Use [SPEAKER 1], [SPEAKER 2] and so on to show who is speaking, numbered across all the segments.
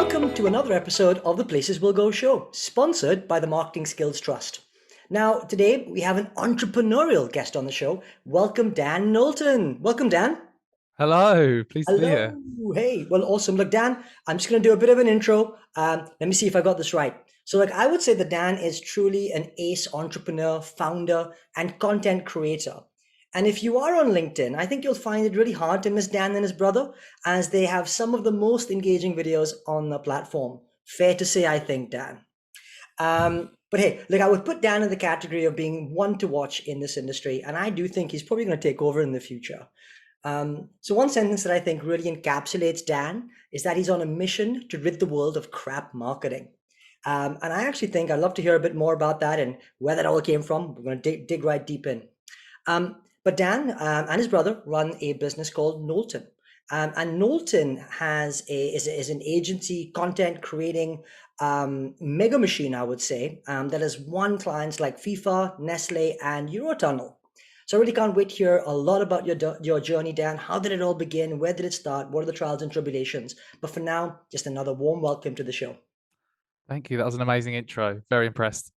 [SPEAKER 1] Welcome to another episode of the Places We'll Go show, sponsored by the Marketing Skills Trust. Now, today we have an entrepreneurial guest on the show. Welcome, Dan Knowlton. Welcome, Dan.
[SPEAKER 2] Hello, pleased to be
[SPEAKER 1] Hello.
[SPEAKER 2] here.
[SPEAKER 1] Hey, well, awesome. Look, Dan, I'm just going to do a bit of an intro. Let me see if I got this right. So, I would say that Dan is truly an ace entrepreneur, founder, and content creator. And if you are on LinkedIn, I think you'll find it really hard to miss Dan and his brother, as they have some of the most engaging videos on the platform. Fair to say, I think, Dan. But hey, look, I would put Dan in the category of being one to watch in this industry, and I do think he's probably going to take over in the future. So one sentence that I think really encapsulates Dan is that he's on a mission to rid the world of crap marketing. And I actually think I'd love to hear a bit more about that and where that all came from. We're going to dig right deep in. But Dan and his brother run a business called Knowlton. And Knowlton is an agency content creating mega machine, I would say, that has won clients like FIFA, Nestle, and Eurotunnel. So I really can't wait to hear a lot about your journey, Dan. How did it all begin? Where did it start? What are the trials and tribulations? But for now, just another warm welcome to the show.
[SPEAKER 2] Thank you. That was an amazing intro. Very impressed.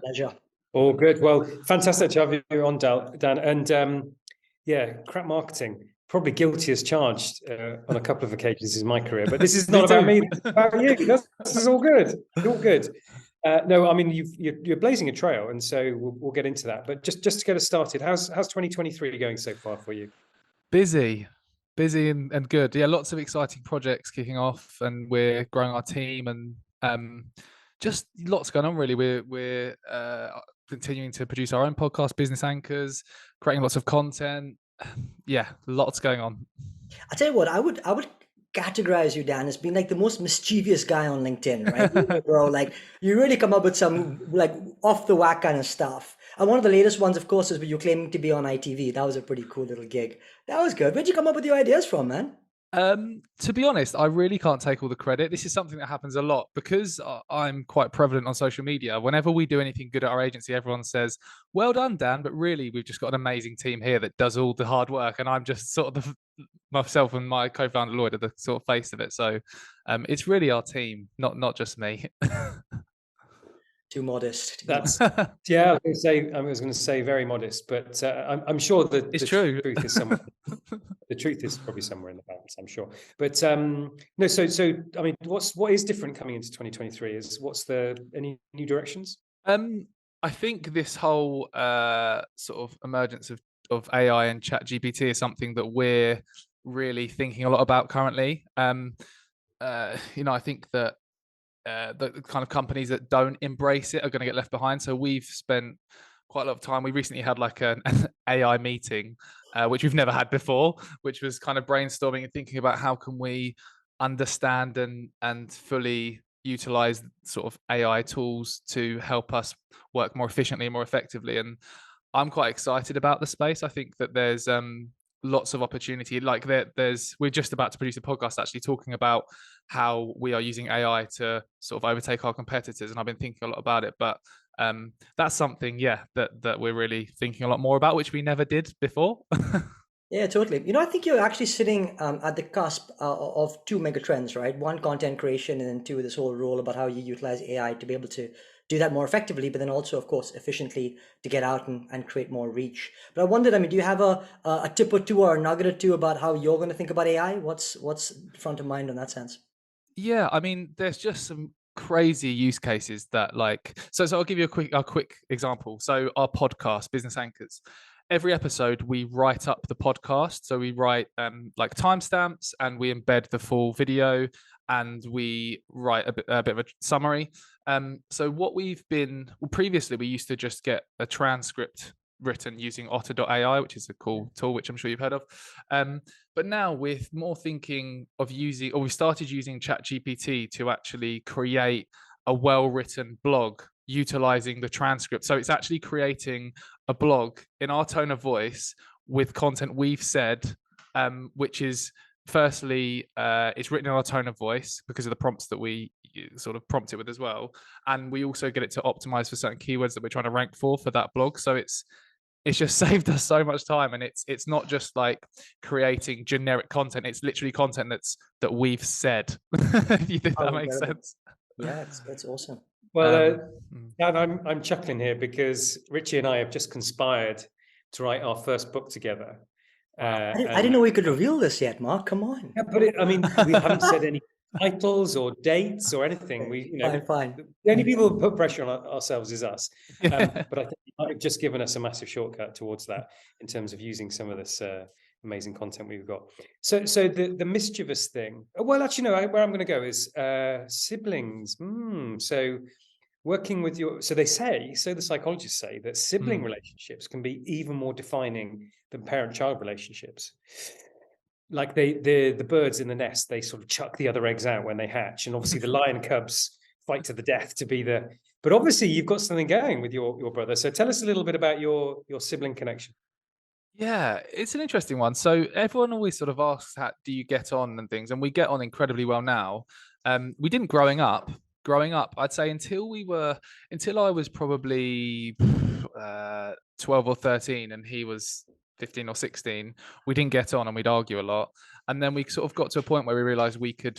[SPEAKER 1] Pleasure.
[SPEAKER 3] All good. Well, fantastic to have you on, Dan. And crap marketing, probably guilty as charged on a couple of occasions in my career. But this is not about me, it's about you. This is all good. All good. No, I mean, you're blazing a trail, and so we'll get into that. But just to get us started, how's 2023 going so far for you?
[SPEAKER 2] Busy and good. Yeah, lots of exciting projects kicking off, and we're growing our team, and just lots going on. Really, we're continuing to produce our own podcast, Business Anchors, creating lots of content. Yeah, lots going on.
[SPEAKER 1] I tell you what, I would categorize you, Dan, as being like the most mischievous guy on LinkedIn, right? Bro, like you really come up with some like off the whack kind of stuff. And one of the latest ones, of course, is where you claiming to be on ITV. That was a pretty cool little gig. That was good. Where'd you come up with your ideas from, man?
[SPEAKER 2] To be honest, I really can't take all the credit. This is something that happens a lot because I'm quite prevalent on social media. Whenever we do anything good at our agency, everyone says, "Well done, Dan." But really, we've just got an amazing team here that does all the hard work, and I'm just sort of myself and my co-founder Lloyd are the sort of face of it. So, it's really our team, not just me.
[SPEAKER 1] Too modest.
[SPEAKER 3] That's yeah. I was going to say very modest, but I'm sure that
[SPEAKER 2] it's true.
[SPEAKER 3] Truth is somewhere. The truth is probably somewhere in the balance, I'm sure. But no. So I mean, what is different coming into 2023? Any new directions?
[SPEAKER 2] I think this whole sort of emergence of AI and Chat GPT is something that we're really thinking a lot about currently. I think that the kind of companies that don't embrace it are going to get left behind. So we've spent quite a lot of time. We recently had like an AI meeting, which we've never had before, which was kind of brainstorming and thinking about how can we understand and fully utilize sort of AI tools to help us work more efficiently and more effectively. And I'm quite excited about the space. I think that there's lots of opportunity. Like we're just about to produce a podcast actually talking about how we are using AI to sort of overtake our competitors, and I've been thinking a lot about it. But that's something, that we're really thinking a lot more about, which we never did before.
[SPEAKER 1] Yeah, totally. I think you're actually sitting at the cusp of two mega trends, right? One, content creation, and then two, this whole role about how you utilize AI to be able to do that more effectively, but then also, of course, efficiently to get out and create more reach. But I wondered, I mean, do you have a tip or two or a nugget or two about how you're going to think about AI? What's front of mind in that sense?
[SPEAKER 2] Yeah, I mean, there's just some crazy use cases that so I'll give you a quick example. So our podcast, Business Anchors, every episode we write up the podcast. So we write like timestamps, and we embed the full video, and we write a bit of a summary. So what previously we used to just get a transcript written using otter.ai, which is a cool tool, which I'm sure you've heard of. But now we're more thinking of we started using ChatGPT to actually create a well-written blog utilizing the transcript. So it's actually creating a blog in our tone of voice with content we've said, which is firstly, it's written in our tone of voice because of the prompts that we sort of prompt it with as well. And we also get it to optimize for certain keywords that we're trying to rank for that blog. So it's just saved us so much time. And it's not just like creating generic content, it's literally content that we've said. If you think
[SPEAKER 1] Oh,
[SPEAKER 2] that makes
[SPEAKER 1] incredible.
[SPEAKER 2] sense.
[SPEAKER 1] Yeah, it's awesome.
[SPEAKER 3] Well, Dan, I'm chuckling here because Richie and I have just conspired to write our first book together.
[SPEAKER 1] I didn't know we could reveal this yet, Mark. Come on.
[SPEAKER 3] Yeah, but I mean, we haven't said any titles or dates or anything. We,
[SPEAKER 1] Fine.
[SPEAKER 3] the only people who put pressure on ourselves is us.
[SPEAKER 2] Yeah.
[SPEAKER 3] But I think you might have just given us a massive shortcut towards that in terms of using some of this amazing content we've got. So the mischievous thing. Well, actually, no. Where I'm going to go is siblings. So working with so they say, so the psychologists say that sibling relationships can be even more defining than parent-child relationships. Like the birds in the nest, they sort of chuck the other eggs out when they hatch, and obviously the lion cubs fight to the death to be the. But obviously you've got something going with your brother. So tell us a little bit about your sibling connection.
[SPEAKER 2] Yeah, it's an interesting one. So everyone always sort of asks, how do you get on and things? And we get on incredibly well now. We didn't growing up. Growing up, I'd say until I was probably 12 or 13 and he was 15 or 16, we didn't get on and we'd argue a lot. And then we sort of got to a point where we realized we could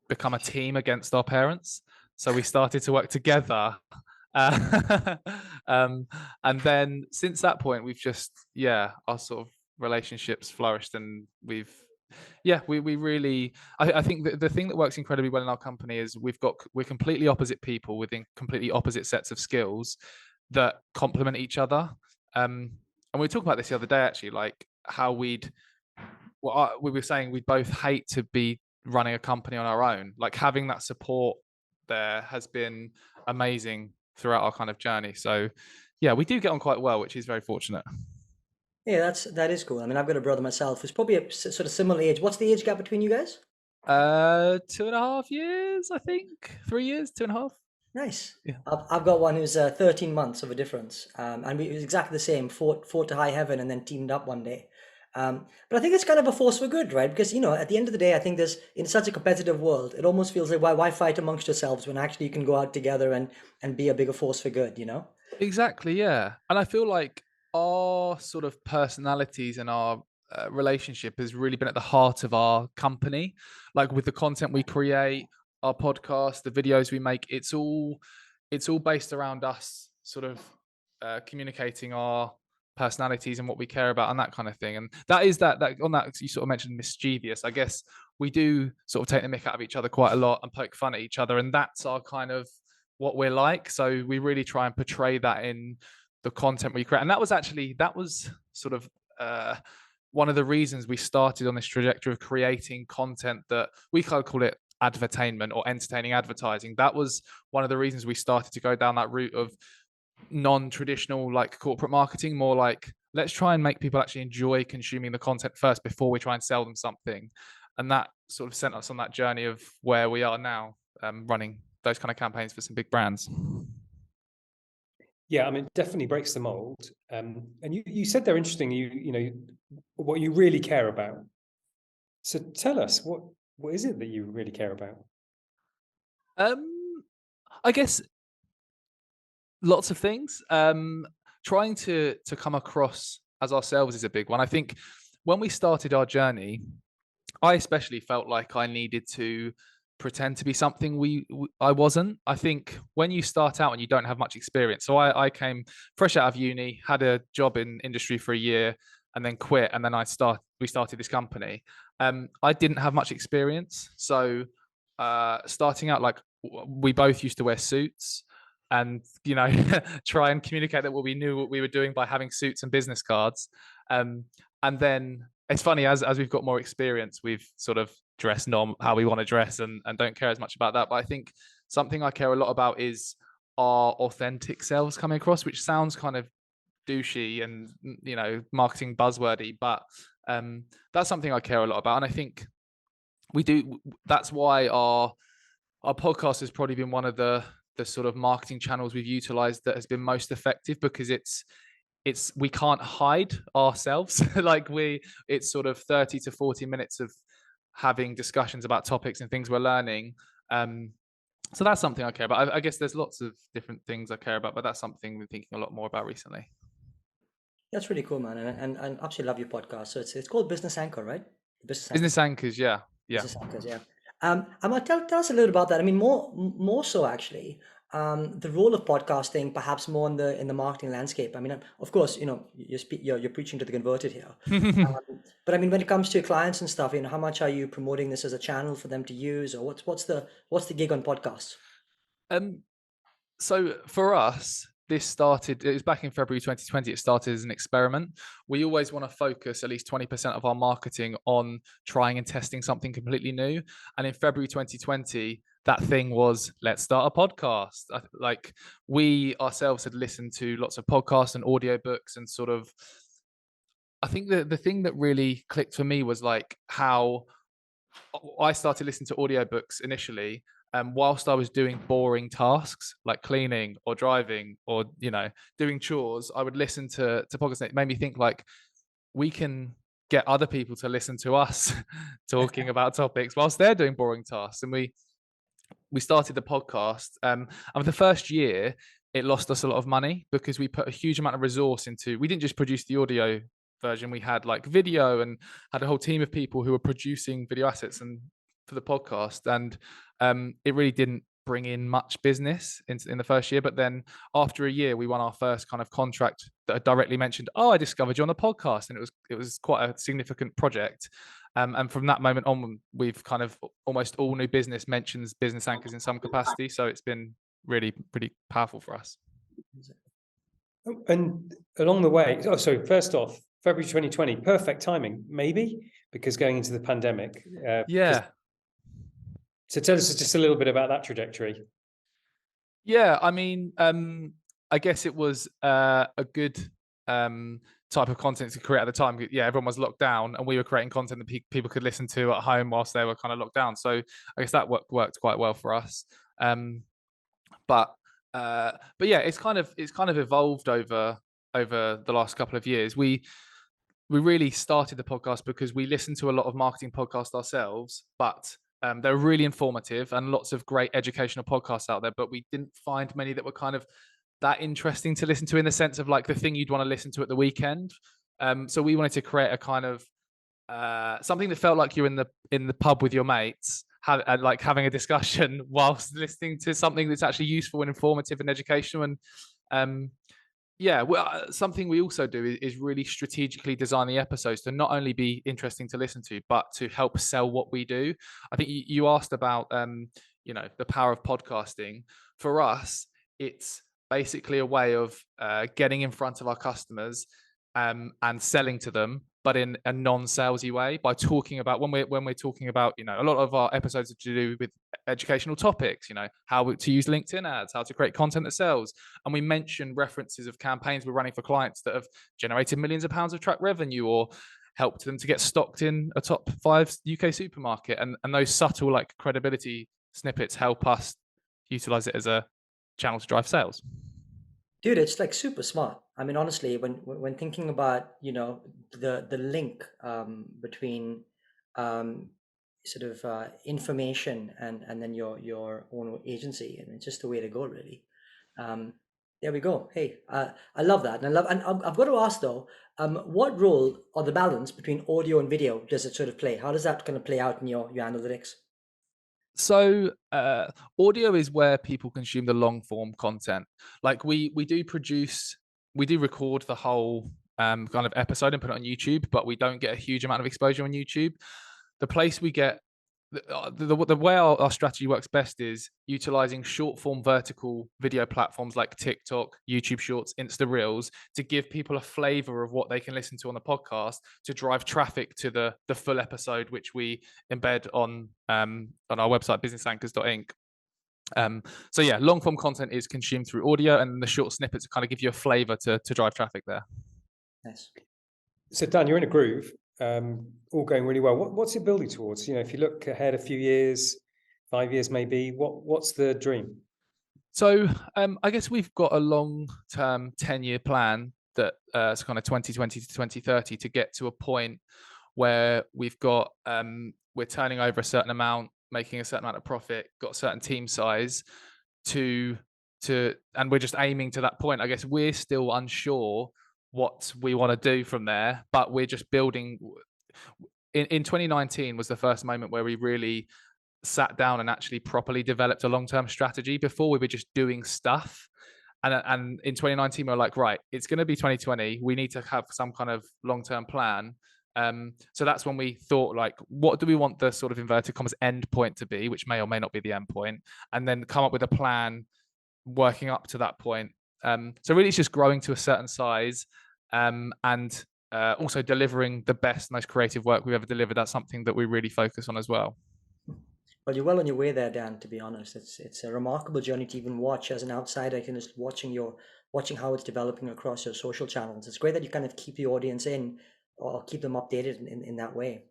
[SPEAKER 2] become a team against our parents. So we started to work together. And then since that point, we've just, our sort of relationships flourished, and we really, I think the thing that works incredibly well in our company is we're completely opposite people within completely opposite sets of skills that complement each other. And we talked about this the other day, actually, like how we were saying we both hate to be running a company on our own. Like having that support there has been amazing throughout our kind of journey. So yeah, we do get on quite well, which is very fortunate.
[SPEAKER 1] Yeah, that is cool. I mean, I've got a brother myself who's probably a sort of similar age. What's the age gap between you guys?
[SPEAKER 2] 2.5 years, I think. 3 years, 2.5.
[SPEAKER 1] Nice.
[SPEAKER 2] Yeah.
[SPEAKER 1] I've got one who's 13 months of a difference, and we it was exactly the same. Fought to high heaven, and then teamed up one day. But I think it's kind of a force for good, right? Because at the end of the day, I think there's in such a competitive world, it almost feels like why fight amongst yourselves when actually you can go out together and be a bigger force for good,
[SPEAKER 2] Exactly, yeah. And I feel like our sort of personalities and our relationship has really been at the heart of our company. Like with the content we create, our podcast, the videos we make, it's all based around us sort of communicating our personalities and what we care about and that kind of thing. And that is that on that you sort of mentioned mischievous. I guess we do sort of take the mick out of each other quite a lot and poke fun at each other, and that's our kind of what we're like. So we really try and portray that in the content we create. And that was sort of one of the reasons we started on this trajectory of creating content that we kind of call it advertainment or entertaining advertising. That was one of the reasons we started to go down that route of non-traditional like corporate marketing, more like let's try and make people actually enjoy consuming the content first before we try and sell them something. And that sort of sent us on that journey of where we are now, running those kind of campaigns for some big brands.
[SPEAKER 3] Yeah, I mean, it definitely breaks the mold. And you said they're interesting. What you really care about. So tell us what is it that you really care about?
[SPEAKER 2] I guess lots of things. Trying to come across as ourselves is a big one. I think when we started our journey, I especially felt like I needed to pretend to be something I wasn't. I think when you start out and you don't have much experience, so I came fresh out of uni, had a job in industry for a year, and then quit, and then we started this company. I didn't have much experience, so starting out, like we both used to wear suits and try and communicate that we knew what we were doing by having suits and business cards. And then it's funny, as we've got more experience, we've sort of dressed how we want to dress and don't care as much about that. But I think something I care a lot about is our authentic selves coming across, which sounds kind of douchey and marketing buzzwordy, but that's something I care a lot about. And I think that's why our podcast has probably been one of the sort of marketing channels we've utilized that has been most effective, because we can't hide ourselves. Like it's sort of 30 to 40 minutes of having discussions about topics and things we're learning. So that's something I care about. I guess there's lots of different things I care about, but that's something we're thinking a lot more about recently.
[SPEAKER 1] That's really cool, man. And I absolutely love your podcast. So it's called Business Anchor, right? Business Anchor.
[SPEAKER 2] Business Anchors, yeah.
[SPEAKER 1] Business Anchors, yeah. Amma, tell us a little about that. I mean, more so actually. The role of podcasting, perhaps more in the marketing landscape. I mean, of course, you're preaching to the converted here. But I mean, when it comes to your clients and stuff, how much are you promoting this as a channel for them to use, or what's the gig on podcasts?
[SPEAKER 2] So for us, it was back in February 2020. It started as an experiment. We always want to focus at least 20% of our marketing on trying and testing something completely new. And in February 2020, that thing was, let's start a podcast. Like, we ourselves had listened to lots of podcasts and audiobooks, and sort of, I think the thing that really clicked for me was like how I started listening to audiobooks initially, whilst I was doing boring tasks like cleaning or driving or doing chores. I would listen to podcasts. It made me think, like, we can get other people to listen to us talking about topics whilst they're doing boring tasks. And we started the podcast, and for the first year it lost us a lot of money because we put a huge amount of resource into. We didn't just produce the audio version, we had like video and had a whole team of people who were producing video assets and for the podcast, and it really didn't bring in much business in the first year. But then after a year we won our first kind of contract that directly mentioned, oh, I discovered you on the podcast, and it was quite a significant project. And from that moment on, we've kind of almost all new business mentions Business Anchors in some capacity. So it's been really pretty powerful for us.
[SPEAKER 3] And along the way, so first off, February 2020, perfect timing, maybe, because going into the pandemic.
[SPEAKER 2] Yeah.
[SPEAKER 3] So tell us just a little bit about that trajectory.
[SPEAKER 2] Yeah, I mean, I guess it was a good type of content to create at the time. Yeah, everyone was locked down, and we were creating content that people could listen to at home whilst they were kind of locked down. So I guess that worked quite well for us. But yeah, it's kind of evolved over the last couple of years. We really started the podcast because we listened to a lot of marketing podcasts ourselves, but they're really informative and lots of great educational podcasts out there. But we didn't find many that were kind of that interesting to listen to, in the sense of like the thing you'd want to listen to at the weekend. So we wanted to create a kind of something that felt like you're in the pub with your mates, like having a discussion whilst listening to something that's actually useful and informative and educational. And yeah, well, something we also do is really strategically design the episodes to not only be interesting to listen to, but to help sell what we do. I think you asked about the power of podcasting. For us, it's basically a way of getting in front of our customers and selling to them, but in a non-salesy way, by talking about, when we're talking about, a lot of our episodes are to do with educational topics, how to use LinkedIn ads, how to create content that sells. And we mention references of campaigns we're running for clients that have generated millions of pounds of track revenue, or helped them to get stocked in a top 5 UK supermarket. And those subtle like credibility snippets help us utilize it as a channel to drive sales.
[SPEAKER 1] Dude, it's like super smart. I mean, honestly, when thinking about the link between sort of information and then your own agency, and it's just the way to go, really. There we go. Hey, I love that, and I've got to ask though, what role or the balance between audio and video does it sort of play? How does that kind of play out in your analytics?
[SPEAKER 2] So audio is where people consume the long form content. Like we do record the whole kind of episode and put it on YouTube, but we don't get a huge amount of exposure on YouTube. The place we get the way our strategy works best is utilizing short form vertical video platforms like TikTok, YouTube Shorts, Insta Reels, to give people a flavor of what they can listen to on the podcast, to drive traffic to the full episode, which we embed on our website, businessanchors.inc. So yeah, long form content is consumed through audio, and the short snippets kind of give you a flavor to drive traffic there.
[SPEAKER 1] Nice.
[SPEAKER 3] So Dan, you're in a groove. All going really well. What's it building towards? If you look ahead a few years, 5 years maybe, what's the dream?
[SPEAKER 2] So I guess we've got a long-term 10-year plan that is kind of 2020 to 2030 to get to a point where we've got we're turning over a certain amount, making a certain amount of profit, got a certain team size and we're just aiming to that point. I guess we're still unsure what we want to do from there, but we're just building. In 2019 was the first moment where we really sat down and actually properly developed a long-term strategy. Before, we were just doing stuff. And in 2019, we were like, right, it's going to be 2020. We need to have some kind of long-term plan. So that's when we thought, like, what do we want the sort of inverted commas end point to be, which may or may not be the end point, and then come up with a plan working up to that point. So really, it's just growing to a certain size, and also delivering the best, most creative work we've ever delivered. That's something that we really focus on as well.
[SPEAKER 1] Well, you're well on your way there, Dan. To be honest, it's a remarkable journey to even watch as an outsider. I can just watching how it's developing across your social channels. It's great that you kind of keep the audience in or keep them updated in that way.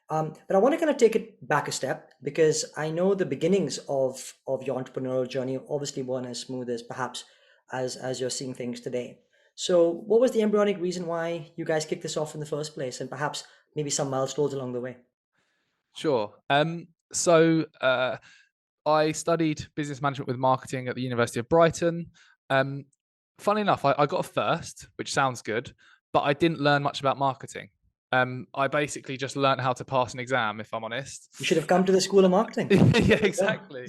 [SPEAKER 1] But I want to kind of take it back a step, because I know the beginnings of your entrepreneurial journey obviously weren't as smooth as perhaps as you're seeing things today. So what was the embryonic reason why you guys kicked this off in the first place, and perhaps maybe some milestones along the way?
[SPEAKER 2] Sure. So I studied business management with marketing at the University of Brighton. Funny enough, I got a first, which sounds good, but I didn't learn much about marketing. I basically just learned how to pass an exam, if I'm honest.
[SPEAKER 1] You should have come to the School of Marketing.
[SPEAKER 2] Yeah, exactly.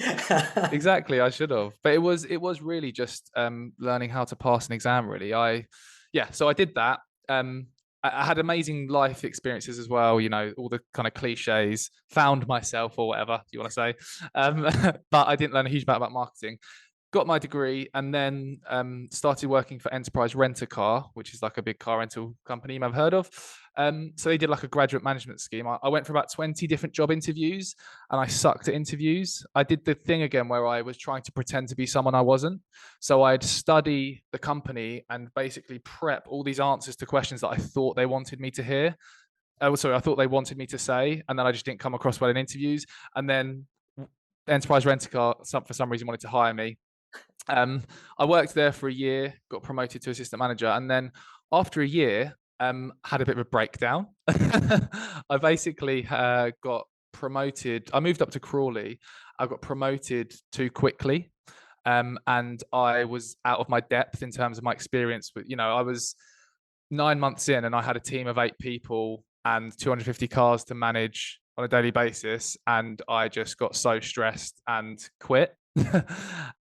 [SPEAKER 2] Exactly, I should have. But it was really just learning how to pass an exam, really. So I did that. I had amazing life experiences as well, you know, all the kind of cliches, found myself or whatever you want to say. But I didn't learn a huge amount about marketing. Got my degree, and then started working for Enterprise Rent a Car, which is like a big car rental company you may have heard of. So they did like a graduate management scheme. I went for about 20 different job interviews, and I sucked at interviews. I did the thing again where I was trying to pretend to be someone I wasn't. So I'd study the company and basically prep all these answers to questions that I thought they wanted me to hear. I thought they wanted me to say, and then I just didn't come across well in interviews. And then Enterprise Rent a Car, for some reason, wanted to hire me. I worked there for a year, got promoted to assistant manager, and then after a year, had a bit of a breakdown. I basically got promoted. I moved up to Crawley. I got promoted too quickly, and I was out of my depth in terms of my experience. But I was 9 months in, and I had a team of 8 people and 250 cars to manage on a daily basis, and I just got so stressed and quit.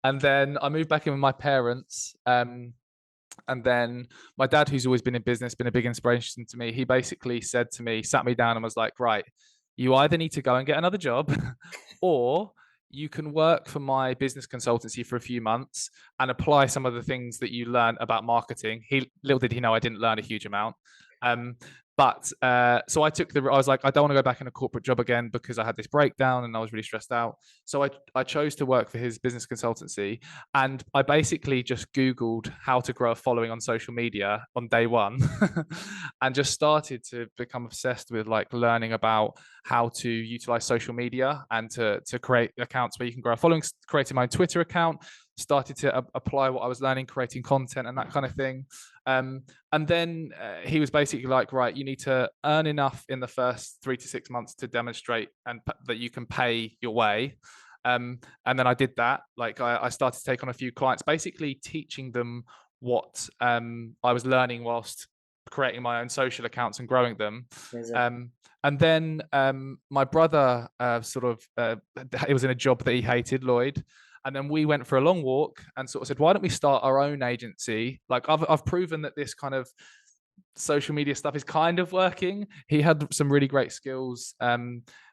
[SPEAKER 2] And then I moved back in with my parents, and then my dad, who's always been in business, been a big inspiration to me, he basically said to me, sat me down and was like, right, you either need to go and get another job or you can work for my business consultancy for a few months and apply some of the things that you learn about marketing. Little did he know I didn't learn a huge amount. But so I was like, I don't want to go back in a corporate job again because I had this breakdown and I was really stressed out. So I chose to work for his business consultancy, and I basically just Googled how to grow a following on social media on day one and just started to become obsessed with like learning about how to utilize social media and to create accounts where you can grow a following. Created my own Twitter account, started to apply what I was learning, creating content and that kind of thing. And then he was basically like, right, you need to earn enough in the first 3 to 6 months to demonstrate and that you can pay your way. And then I did that. Like I started to take on a few clients, basically teaching them what I was learning whilst creating my own social accounts and growing them. And then my brother it was in a job that he hated, Lloyd. And then we went for a long walk and sort of said, why don't we start our own agency? Like I've proven that this kind of social media stuff is kind of working. He had some really great skills.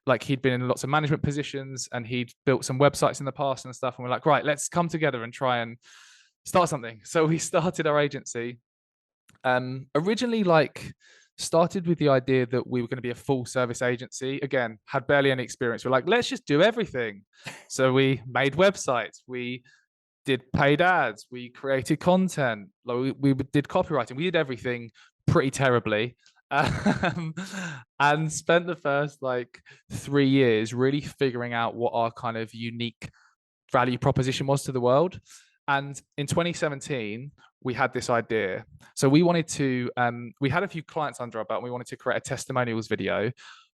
[SPEAKER 2] Like he'd been in lots of management positions and he'd built some websites in the past and stuff. And we're like, right, let's come together and try and start something. So we started our agency. Originally, started with the idea that we were going to be a full service agency. Again, had barely any experience. We're like, let's just do everything. So we made websites, we did paid ads, we created content, we did copywriting, we did everything pretty terribly. And spent the first 3 years really figuring out what our kind of unique value proposition was to the world. And in 2017, we had this idea. So we wanted to, we had a few clients under our belt and we wanted to create a testimonials video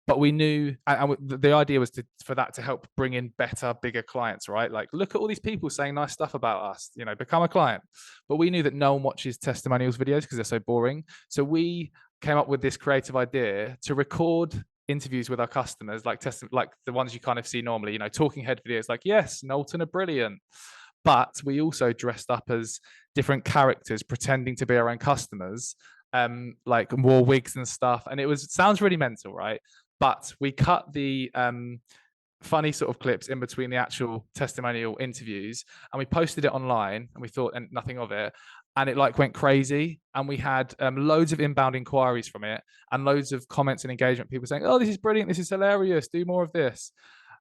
[SPEAKER 2] but we knew, and the idea was for that to help bring in better, bigger clients, right? Like, look at all these people saying nice stuff about us, become a client. But we knew that no one watches testimonials videos because they're so boring. So we came up with this creative idea to record interviews with our customers, like the ones you kind of see normally, talking head videos, like, yes, Knowlton are brilliant. But we also dressed up as different characters pretending to be our own customers, like wore wigs and stuff. And sounds really mental, right? But we cut the funny sort of clips in between the actual testimonial interviews, and we posted it online, and we thought nothing of it. And it like went crazy, and we had loads of inbound inquiries from it, and loads of comments and engagement. People saying, "Oh, this is brilliant! This is hilarious! Do more of this."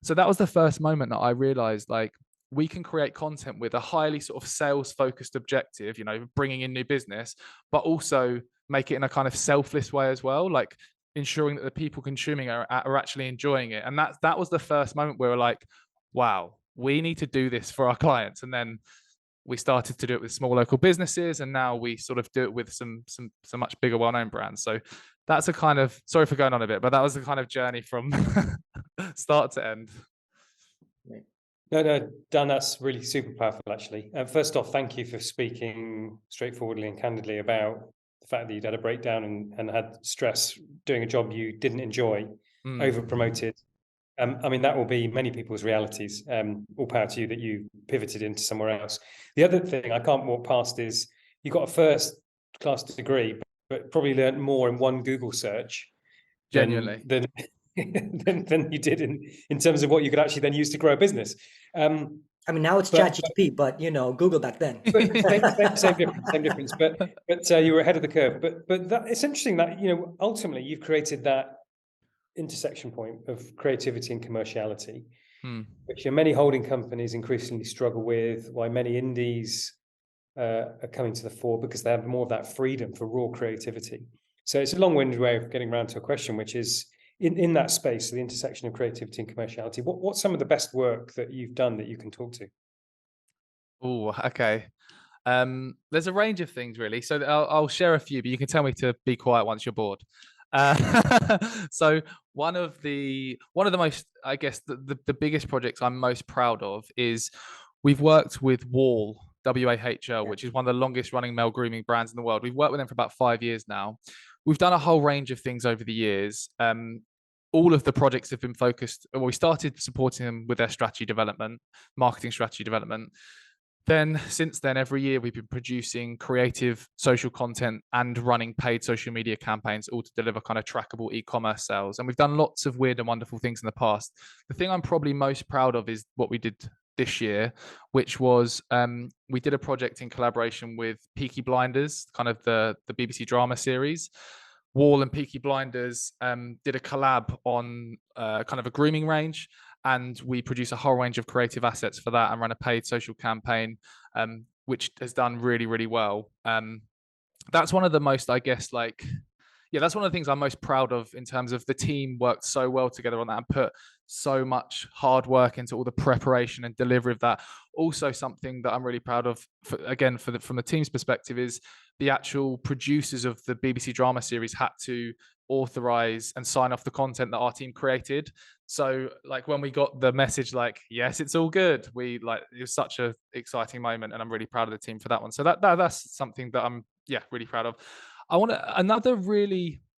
[SPEAKER 2] So that was the first moment that I realized, like, we can create content with a highly sort of sales-focused objective, bringing in new business, but also make it in a kind of selfless way as well, like ensuring that the people consuming are actually enjoying it. And that was the first moment where we're like, wow, we need to do this for our clients. And then we started to do it with small local businesses, and now we sort of do it with some much bigger, well-known brands. So that's a kind of, sorry for going on a bit, but that was the kind of journey from start to end.
[SPEAKER 3] No, Dan, that's really super powerful, actually. First off, thank you for speaking straightforwardly and candidly about the fact that you'd had a breakdown and had stress doing a job you didn't enjoy, over-promoted. I mean, that will be many people's realities. All power to you that you pivoted into somewhere else. The other thing I can't walk past is you got a first-class degree, but probably learned more in one Google search
[SPEAKER 2] genuinely
[SPEAKER 3] than you did in terms of what you could actually then use to grow a business.
[SPEAKER 1] I mean, now it's ChatGPT, but Google back then.
[SPEAKER 3] Same difference. But you were ahead of the curve. But it's interesting that ultimately you've created that intersection point of creativity and commerciality, which many holding companies increasingly struggle with. Why many indies are coming to the fore, because they have more of that freedom for raw creativity. So it's a long-winded way of getting around to a question, which is, in that space, the intersection of creativity and commerciality, what's some of the best work that you've done that you can talk to?
[SPEAKER 2] Oh, okay. There's a range of things, really. So I'll share a few, but you can tell me to be quiet once you're bored. So one of the most, I guess, the biggest projects I'm most proud of is we've worked with Wall, WAHL, which is one of the longest running male grooming brands in the world. We've worked with them for about 5 years now. We've done a whole range of things over the years. All of the projects have been focused, well, we started supporting them with their strategy development, marketing strategy development. Then since then, every year we've been producing creative social content and running paid social media campaigns, all to deliver kind of trackable e-commerce sales. And we've done lots of weird and wonderful things in the past. The thing I'm probably most proud of is what we did this year, which was we did a project in collaboration with Peaky Blinders, kind of the BBC drama series. Wall and Peaky Blinders did a collab on kind of a grooming range, and we produced a whole range of creative assets for that and ran a paid social campaign, which has done really, really well. That's one of the most, I guess, that's one of the things I'm most proud of, in terms of the team worked so well together on that and put so much hard work into all the preparation and delivery of that. Also, something that I'm really proud of, from the team's perspective, is the actual producers of the BBC drama series had to authorize and sign off the content that our team created. So like when we got the message, like, yes, it's all good, it was such an exciting moment, and I'm really proud of the team for that one. So that's something that I'm really proud of. I want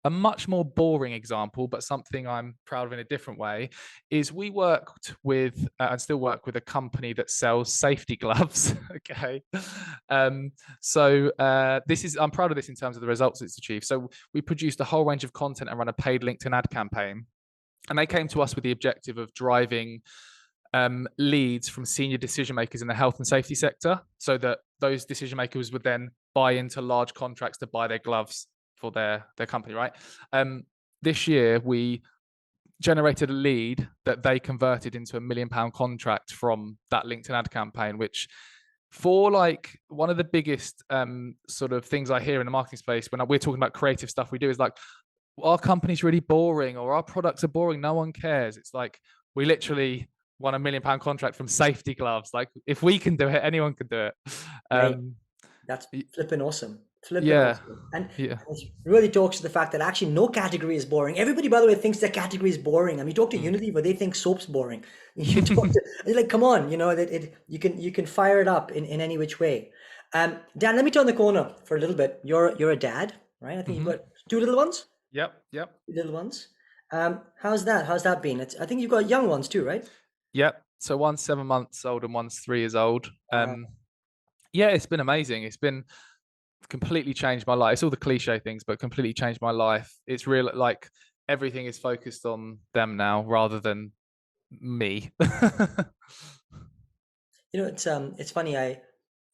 [SPEAKER 2] a much more boring example, but something I'm proud of in a different way, is we worked with and still work with a company that sells safety gloves. Okay. I'm proud of this in terms of the results it's achieved. So we produced a whole range of content and run a paid LinkedIn ad campaign. And they came to us with the objective of driving leads from senior decision makers in the health and safety sector, so that those decision makers would then buy into large contracts to buy their gloves for their company, right? This year, we generated a lead that they converted into £1 million contract from that LinkedIn ad campaign, which, for like one of the biggest sort of things I hear in the marketing space when we're talking about creative stuff we do, is like, our company's really boring, or our products are boring, no one cares. It's like, we literally won £1 million contract from safety gloves. Like, if we can do it, anyone can do it.
[SPEAKER 1] That's flipping awesome. flip it
[SPEAKER 2] Yeah.
[SPEAKER 1] also. And
[SPEAKER 2] Yeah.
[SPEAKER 1] it really talks to the fact that actually no category is boring. Everybody, by the way, thinks their category is boring. I mean, you talk to Unity, but they think soap's boring. You talk to, you're like, come on, you know, you can fire it up in any which way. Dan, let me turn the corner for a little bit. You're a dad, right? I think you've got two little ones.
[SPEAKER 2] Yep.
[SPEAKER 1] Two little ones. How's that? How's that been? I think you've got young ones too, right?
[SPEAKER 2] Yep. So one's 7 months old and one's 3 years old. Yeah, it's been amazing. It's been completely changed my life. It's all the cliche things, but completely changed my life. It's real, like everything is focused on them now rather than me.
[SPEAKER 1] You know, it's funny.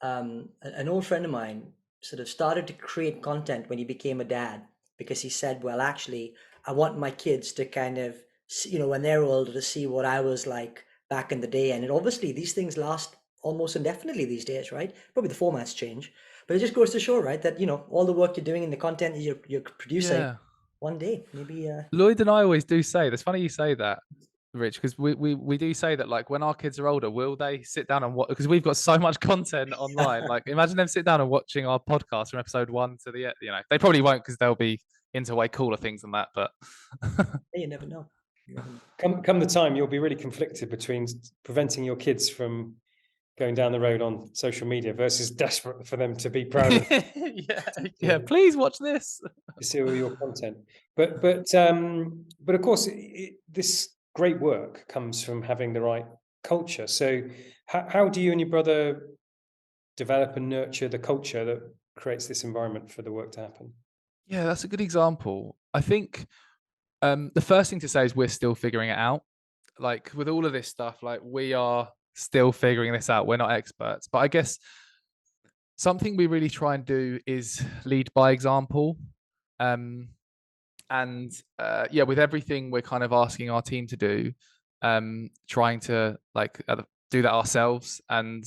[SPEAKER 1] An old friend of mine sort of started to create content when he became a dad because he said, well, actually, I want my kids to kind of, you know, when they're older, to see what I was like back in the day. And obviously, these things last almost indefinitely these days, right? Probably the formats change, but it just goes to show, right, that, you know, all the work you're doing in the content you're producing,
[SPEAKER 2] Yeah.
[SPEAKER 1] one day maybe.
[SPEAKER 2] Lloyd and I always do say, that's funny you say that, Rich, because we do say that, like, when our kids are older, will they sit down and watch? Because we've got so much content online. Like, imagine them sit down and watching our podcast from episode 1 to the, you know, they probably won't because they'll be into way cooler things than that. But
[SPEAKER 1] You never know. You never know.
[SPEAKER 3] Come the time, you'll be really conflicted between preventing your kids from going down the road on social media versus desperate for them to be proud of
[SPEAKER 2] yeah, please watch this.
[SPEAKER 3] to see all your content. But of course, this great work comes from having the right culture. So how do you and your brother develop and nurture the culture that creates this environment for the work to happen?
[SPEAKER 2] Yeah, that's a good example. I think the first thing to say is we're still figuring it out. Like, with all of this stuff, like, we are still figuring this out. We're not experts, but I guess something we really try and do is lead by example. And yeah, with everything we're kind of asking our team to do, trying to like do that ourselves. And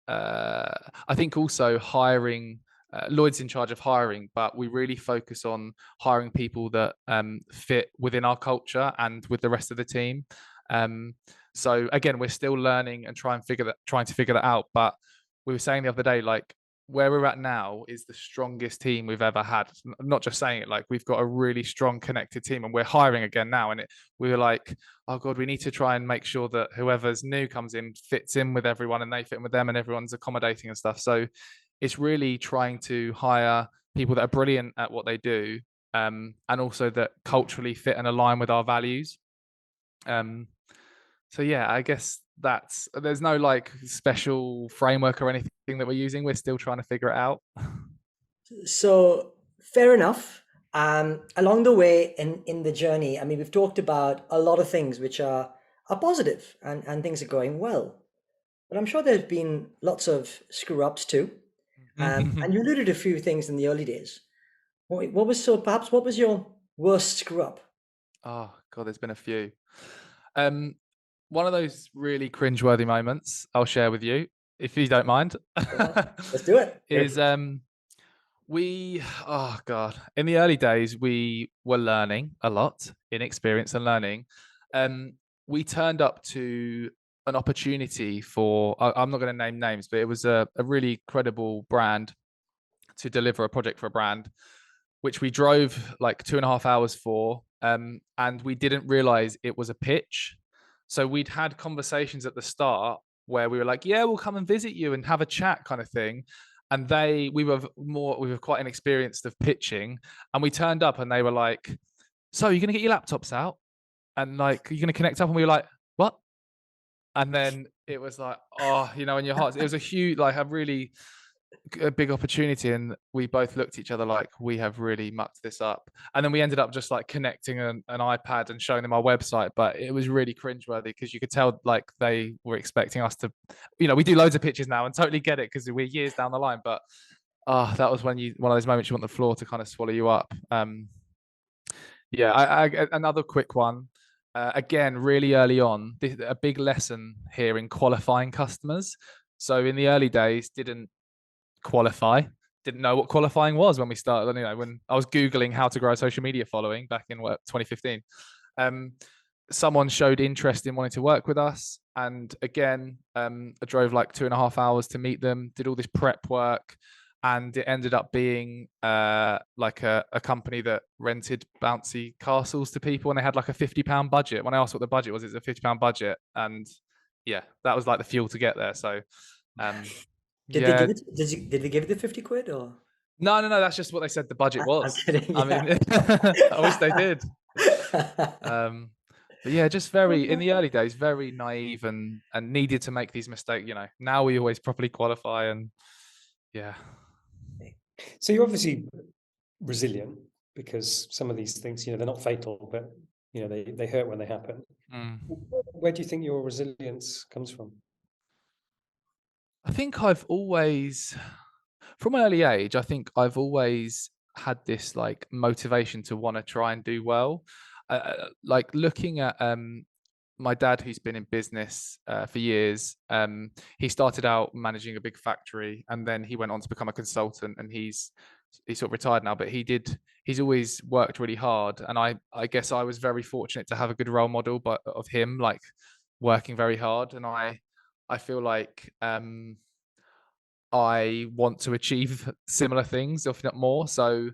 [SPEAKER 2] I think also hiring, Lloyd's in charge of hiring, but we really focus on hiring people that fit within our culture and with the rest of the team. So again, we're still learning and trying to figure that out. But we were saying the other day, like, where we're at now is the strongest team we've ever had. I'm not just saying it, like, we've got a really strong connected team, and we're hiring again now. And we were like, oh God, we need to try and make sure that whoever's new comes in fits in with everyone and they fit in with them and everyone's accommodating and stuff. So it's really trying to hire people that are brilliant at what they do, and also that culturally fit and align with our values. So yeah, I guess there's no like special framework or anything that we're using. We're still trying to figure it out.
[SPEAKER 1] So fair enough. Along the way in the journey, I mean, we've talked about a lot of things which are positive and things are going well. But I'm sure there's been lots of screw ups too. And you alluded to a few things in the early days. What was your worst screw up?
[SPEAKER 2] Oh God, there's been a few. One of those really cringeworthy moments I'll share with you, if you don't mind.
[SPEAKER 1] Let's do it.
[SPEAKER 2] Is oh God, in the early days, we were learning a lot, inexperience and learning. We turned up to an opportunity for, I'm not going to name names, but it was a really credible brand to deliver a project for a brand, which we drove like 2.5 hours for. And we didn't realize it was a pitch. So we'd had conversations at the start where we were like, yeah, we'll come and visit you and have a chat kind of thing. And we were quite inexperienced of pitching. And we turned up and they were like, so you're going to get your laptops out and like, you're going to connect up? And we were like, what? And then it was like, oh, you know, in your hearts, it was a big opportunity, and we both looked at each other like, we have really mucked this up. And then we ended up just like connecting an iPad and showing them our website, but it was really cringeworthy because you could tell like they were expecting us to, you know, we do loads of pitches now and totally get it because we're years down the line, but that was one of those moments you want the floor to kind of swallow you up. Yeah, another quick one. Again, really early on, a big lesson here in qualifying customers. So in the early days, didn't know what qualifying was when we started. You know, when I was Googling how to grow a social media following back in 2015, someone showed interest in wanting to work with us. And again, I drove like 2.5 hours to meet them, did all this prep work. and it ended up being like a company that rented bouncy castles to people, and they had like a £50 budget. When I asked what the budget was, it's a £50 budget, and yeah, that was like the fuel to get there. So
[SPEAKER 1] Did they
[SPEAKER 2] yeah,
[SPEAKER 1] give it? Did they give you the 50 quid or?
[SPEAKER 2] no, that's just what they said the budget
[SPEAKER 1] I'm
[SPEAKER 2] was.
[SPEAKER 1] kidding.
[SPEAKER 2] I mean, I wish they did. But yeah, just very in the early days, very naive and needed to make these mistakes. You know, now we always properly qualify, and yeah.
[SPEAKER 3] So you're obviously resilient, because some of these things, they're not fatal, but they hurt when they happen. Where do you think your resilience comes from?
[SPEAKER 2] I think I've always, from an early age, I think I've always had this like motivation to want to try and do well. Like looking at my dad, who's been in business for years. He started out managing a big factory, and then he went on to become a consultant, and he's sort of retired now, but he's always worked really hard. And I guess I was very fortunate to have a good role model of him, like working very hard. And I feel like I want to achieve similar things, if not more. So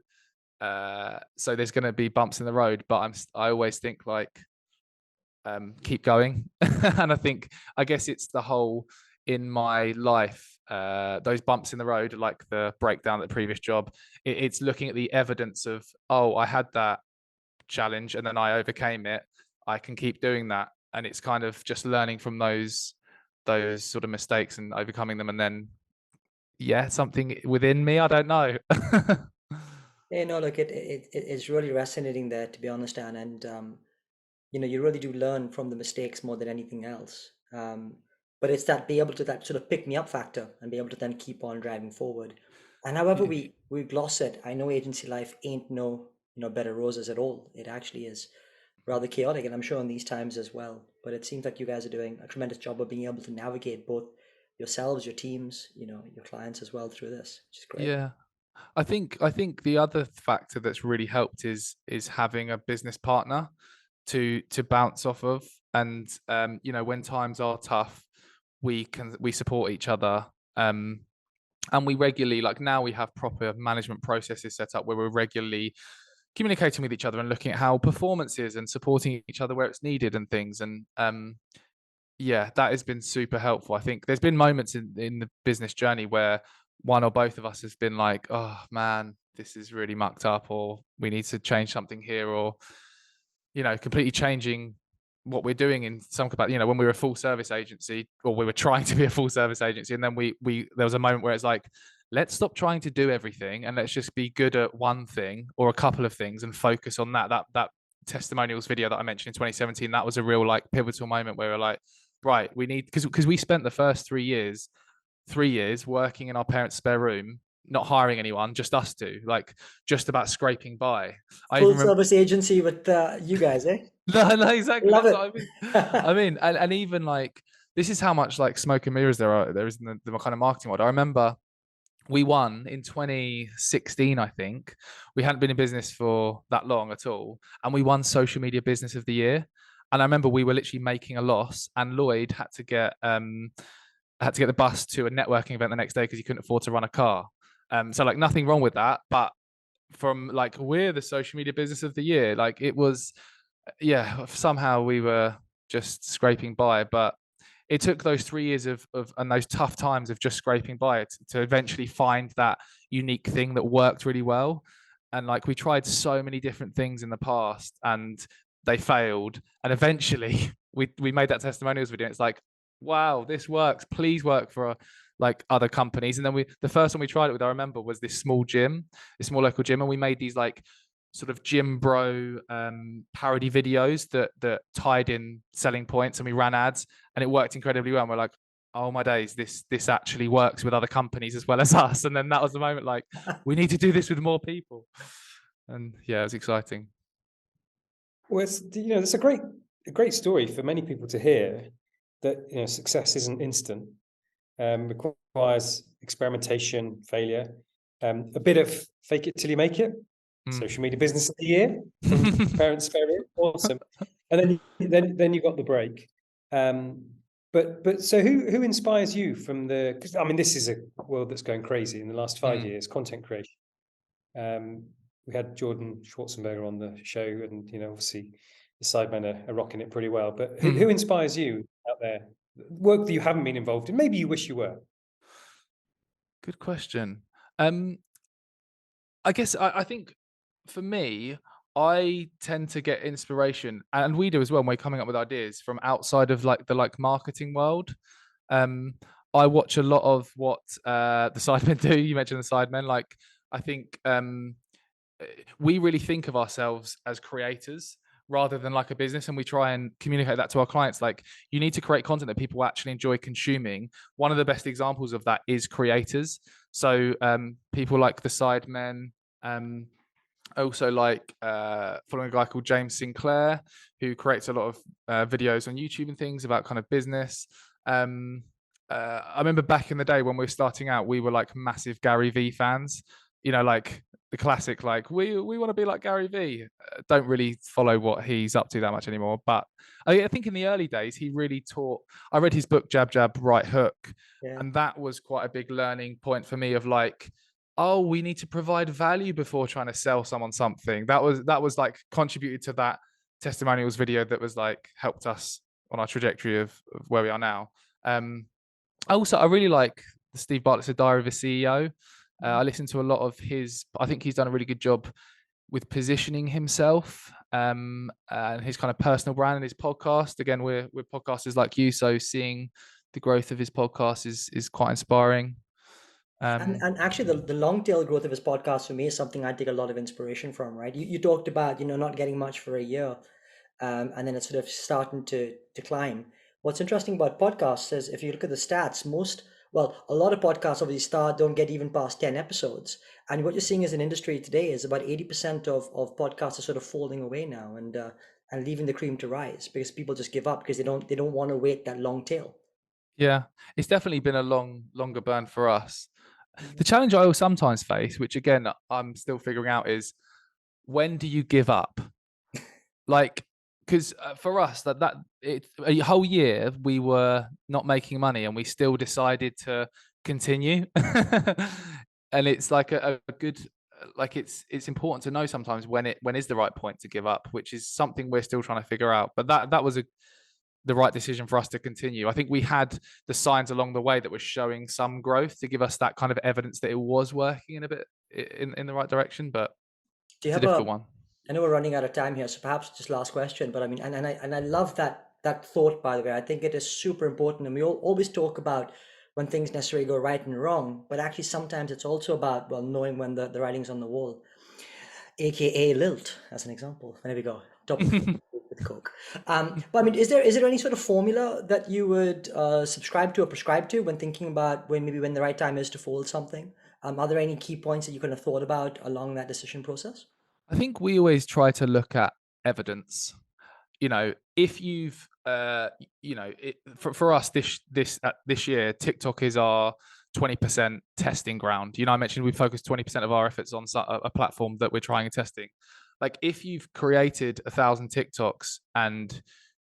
[SPEAKER 2] there's going to be bumps in the road, but I always think like keep going. And I guess it's the whole in my life, those bumps in the road, like the breakdown at the previous job, it's looking at the evidence of, oh, I had that challenge and then I overcame it, I can keep doing that. And it's kind of just learning from those sort of mistakes and overcoming them, and then something within me, I don't know.
[SPEAKER 1] No, look, it's really fascinating there, to be honest, Dan. And you really do learn from the mistakes more than anything else. But it's that be able to that sort of pick me up factor and be able to then keep on driving forward. And however we gloss it, I know agency life ain't no bed of roses at all. It actually is rather chaotic, and I'm sure in these times as well. But it seems like you guys are doing a tremendous job of being able to navigate both yourselves, your teams, your clients as well through this, which is great.
[SPEAKER 2] Yeah. I think the other factor that's really helped is having a business partner to bounce off of. And when times are tough, we support each other. And we regularly, like now we have proper management processes set up where we're regularly communicating with each other and looking at how performance is and supporting each other where it's needed and things. And that has been super helpful. I think there's been moments in the business journey where one or both of us has been like, oh man, this is really mucked up, or we need to change something here, or completely changing what we're doing in some capacity. When we were a full service agency, or we were trying to be a full service agency, and then there was a moment where it's like, let's stop trying to do everything and let's just be good at one thing or a couple of things and focus on that testimonials video that I mentioned in 2017. That was a real like pivotal moment where we're like, right, we need, because we spent the first 3 years working in our parents' spare room, not hiring anyone, just us two, like just about scraping by.
[SPEAKER 1] Full service agency with you guys, eh?
[SPEAKER 2] No, exactly.
[SPEAKER 1] Love
[SPEAKER 2] That's
[SPEAKER 1] it.
[SPEAKER 2] what I mean. And even like, this is how much like smoke and mirrors there is in the kind of marketing world. I remember we won in 2016, I think. We hadn't been in business for that long at all, and we won Social Media Business of the Year. And I remember we were literally making a loss, and Lloyd had to get the bus to a networking event the next day because he couldn't afford to run a car. So like nothing wrong with that, but from like, we're the Social Media Business of the Year, like it was, somehow we were just scraping by. But it took those 3 years of and those tough times of just scraping by it to eventually find that unique thing that worked really well. And like, we tried so many different things in the past and they failed, and eventually we made that testimonials video. It's like, wow, this works, please work for like other companies. And then the first one we tried it with, I remember, was this small local gym, and we made these like sort of gym bro parody videos that tied in selling points, and we ran ads, and it worked incredibly well. And we're like, oh my days, this actually works with other companies as well as us. And then that was the moment, like, we need to do this with more people. And it was exciting.
[SPEAKER 3] Well, it's a great story for many people to hear, that success isn't instant. Requires experimentation, failure, a bit of fake it till you make it. Social Media Business of the Year from parents' spare room, awesome. And then you got the break. But so who inspires you from the? Because I mean, this is a world that's going crazy in the last 5 years. Content creation. We had Jordan Schwarzenberger on the show, and obviously the Sidemen are rocking it pretty well. But who inspires you out there? Work that you haven't been involved in, maybe you wish you were.
[SPEAKER 2] Good question. I guess I think for me, I tend to get inspiration, and we do as well when we're coming up with ideas from outside of the marketing world. I watch a lot of what the Sidemen do. You mentioned the Sidemen. I think we really think of ourselves as creators rather than like a business, and we try and communicate that to our clients. Like, you need to create content that people actually enjoy consuming. One of the best examples of that is creators. So people like the Sidemen, also following a guy called James Sinclair, who creates a lot of videos on YouTube and things about kind of business. I remember back in the day when we were starting out, we were like massive Gary V fans, like the classic, like we want to be like Gary V. Don't really follow what he's up to that much anymore, but I think in the early days he really taught. I read his book Jab Jab Right Hook, and that was quite a big learning point for me of like, oh, we need to provide value before trying to sell someone something. That was like contributed to that testimonials video that was like helped us on our trajectory of where we are now. Also, I really like Steve Bartlett's Diary of a CEO. I listen to a lot of his. I think he's done a really good job with positioning himself and his kind of personal brand and his podcast. Again, we're podcasters like you, so seeing the growth of his podcast is quite inspiring.
[SPEAKER 1] And actually, the long tail growth of his podcast for me is something I take a lot of inspiration from. Right, you talked about not getting much for a year, and then it's sort of starting to climb. What's interesting about podcasts is if you look at the stats, a lot of podcasts obviously don't get even past 10 episodes. And what you're seeing as an industry today is about 80% of podcasts are sort of falling away now and leaving the cream to rise because people just give up because they don't want to wait that long tail.
[SPEAKER 2] Yeah, it's definitely been a longer burn for us. The challenge I will sometimes face, which again I'm still figuring out, is when do you give up? Like, because for us a whole year we were not making money and we still decided to continue. And it's like a good, like it's important to know sometimes when is the right point to give up, which is something we're still trying to figure out. But that was the right decision for us to continue. I think we had the signs along the way that were showing some growth to give us that kind of evidence that it was working in the right direction, but it's a difficult one.
[SPEAKER 1] I know we're running out of time here, so perhaps just last question. But I mean, and I love that thought, by the way. I think it is super important, and we always talk about when things necessarily go right and wrong, but actually sometimes it's also about knowing when the writing's on the wall, aka lilt, as an example. There we go, top of with Coke. But I mean, is there any sort of formula that you would subscribe to or prescribe to when thinking about when the right time is to fold something? Are there any key points that you kind of thought about along that decision process?
[SPEAKER 2] I think we always try to look at evidence. If you've, for us this year, TikTok is our 20% testing ground. I mentioned we focus 20% of our efforts on a platform that we're trying and testing. Like, if you've created 1,000 TikToks and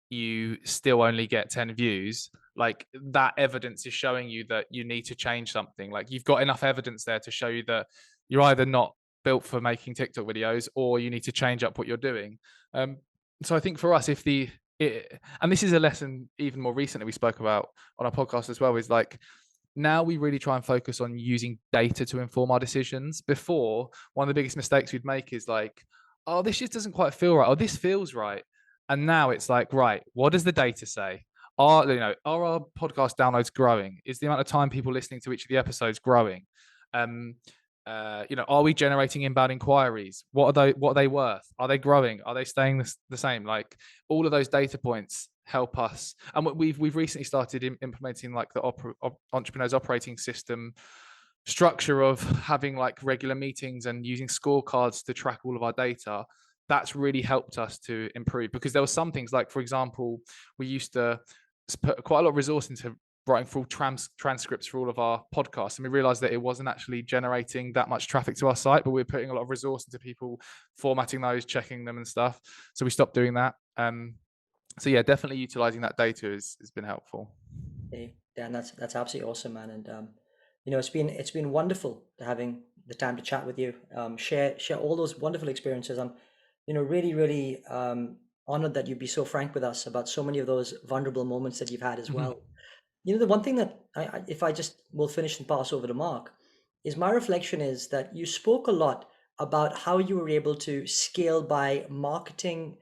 [SPEAKER 2] you still only get 10 views, like, that evidence is showing you that you need to change something. Like, you've got enough evidence there to show you that you're either not built for making TikTok videos or you need to change up what you're doing. So I think for us, and this is a lesson even more recently we spoke about on our podcast as well, is like, now we really try and focus on using data to inform our decisions. Before, one of the biggest mistakes we'd make is like, oh, this just doesn't quite feel right, or this feels right. And now it's like, right, what does the data say? Are our podcast downloads growing? Is the amount of time people listening to each of the episodes growing? Are we generating inbound inquiries? What are they worth? Are they growing? Are they staying the same? Like, all of those data points help us. And we've recently started implementing like the entrepreneurs operating system structure of having like regular meetings and using scorecards to track all of our data. That's really helped us to improve, because there were some things like, for example, we used to put quite a lot of resource into writing full transcripts for all of our podcasts, and we realized that it wasn't actually generating that much traffic to our site, but we were putting a lot of resource into people formatting those, checking them and stuff. So we stopped doing that. So yeah, definitely utilizing that data has been helpful.
[SPEAKER 1] Hey, Dan, that's absolutely awesome, man. And it's been wonderful having the time to chat with you. Share all those wonderful experiences. I'm, really really honored that you'd be so frank with us about so many of those vulnerable moments that you've had as
[SPEAKER 2] Mhm.
[SPEAKER 1] well. The one thing that if I just will finish and pass over to Mark, is my reflection is that you spoke a lot about how you were able to scale by marketing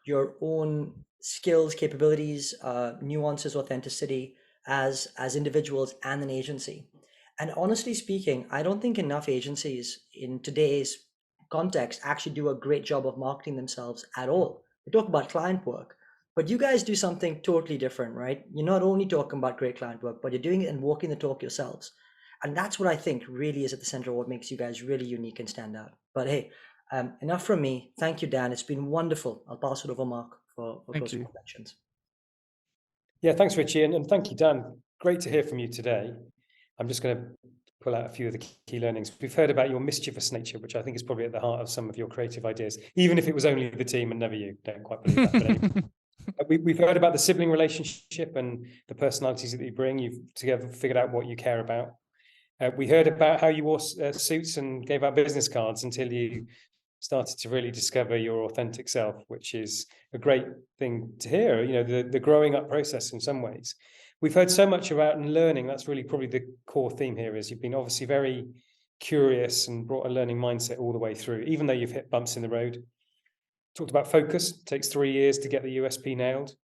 [SPEAKER 1] your own skills, capabilities, nuances, authenticity as individuals and an agency. And honestly speaking, I don't think enough agencies in today's context actually do a great job of marketing themselves at all. We talk about client work, but you guys do something totally different, right? You're not only talking about great client work, but you're doing it and walking the talk yourselves. And that's what I think really is at the center of what makes you guys really unique and stand out. But hey, enough from me. Thank you, Dan. It's been wonderful. I'll pass it over, Mark, for
[SPEAKER 2] Thank
[SPEAKER 1] closing
[SPEAKER 2] you.
[SPEAKER 1] reflections.
[SPEAKER 3] Yeah, thanks, Richie, and thank you, Dan. Great to hear from you today. I'm just going to pull out a few of the key learnings. We've heard about your mischievous nature, which I think is probably at the heart of some of your creative ideas, even if it was only the team and never you. Don't quite believe that. But anyway. We've heard about the sibling relationship and the personalities that you bring. You've together figured out what you care about. We heard about how you wore suits and gave out business cards until you started to really discover your authentic self, which is a great thing to hear, the growing up process in some ways. We've heard so much about learning. That's really probably the core theme here is you've been obviously very curious and brought a learning mindset all the way through, even though you've hit bumps in the road. Talked about focus. It takes 3 years to get the USP nailed.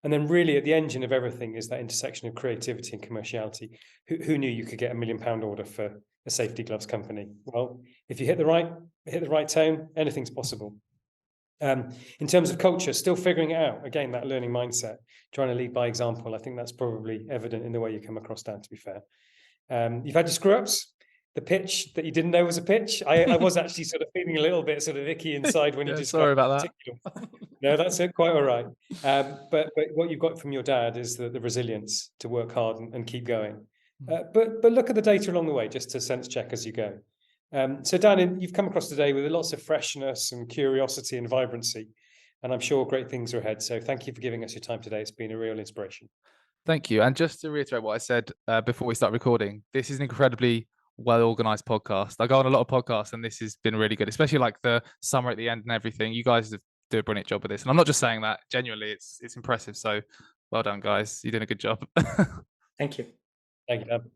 [SPEAKER 3] And then really at the engine of everything is that intersection of creativity and commerciality. Who knew you could get £1 million order for a safety gloves company? Well, if you hit the right tone, anything's possible. In terms of culture, still figuring it out. Again, that learning mindset, trying to lead by example. I think that's probably evident in the way you come across, Dan, to be fair. You've had your screw-ups. The pitch that you didn't know was a pitch. I was actually sort of feeling a little bit sort of icky inside when you
[SPEAKER 2] Yeah,
[SPEAKER 3] described
[SPEAKER 2] sorry about that.
[SPEAKER 3] No, that's it. Quite all right. But what you've got from your dad is the resilience to work hard and keep going. But look at the data along the way, just to sense check as you go. So Dan, you've come across today with lots of freshness and curiosity and vibrancy, and I'm sure great things are ahead. So thank you for giving us your time today. It's been a real inspiration.
[SPEAKER 2] Thank you. And just to reiterate what I said before we start recording, this is an incredibly well-organized podcast. I go on a lot of podcasts and this has been really good, especially like the summer at the end and everything. You guys do a brilliant job with this. And I'm not just saying that, genuinely, it's impressive. So well done, guys. You're doing a good job.
[SPEAKER 1] Thank you.
[SPEAKER 3] Thank you, Dan.